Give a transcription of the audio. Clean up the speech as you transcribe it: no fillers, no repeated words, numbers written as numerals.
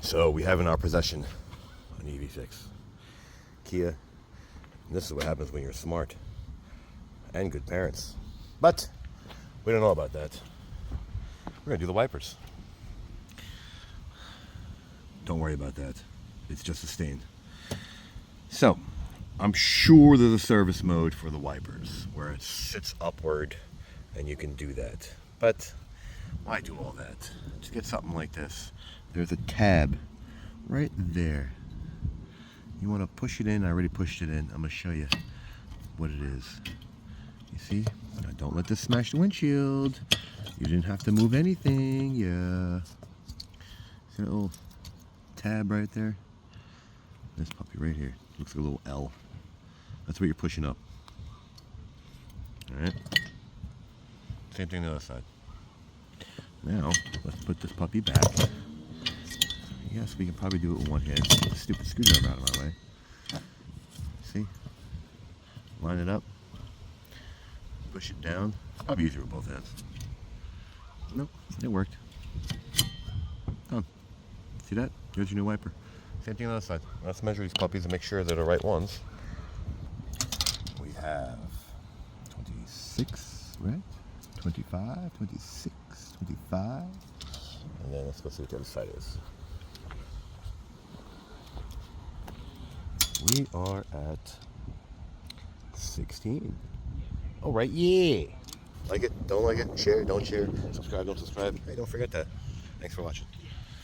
So we have in our possession an EV6 Kia. And this is what happens when you're smart and good parents. But we don't know about that. We're gonna do the wipers. Don't worry about that. It's just a stain. So I'm sure there's a service mode for the wipers where it sits upward and you can do that. But why do all that? To get something like this, there's a tab right there. You want to push it in. I already pushed it in. I'm going to show you what it is. You see? Now don't let this smash the windshield. You didn't have to move anything. Yeah. See that little tab right there? This puppy right here. Looks like a little L. That's what you're pushing up. Alright. Same thing on the other side. Now, let's put this puppy back. Yes, we can probably do it with one hand. Get the stupid screwdriver out of my way. See? Line it up. Push it down. Probably easier with both hands. Nope, it worked. Done. See that? Here's your new wiper. Same thing on the other side. Let's measure these puppies and make sure they're the right ones. We have 26, right? 25, 26, 25. And then let's go see what the other side is. We are at 16. All right, yeah. Like it, don't like it, share, don't share, subscribe, don't subscribe. Hey, don't forget that. Thanks for watching.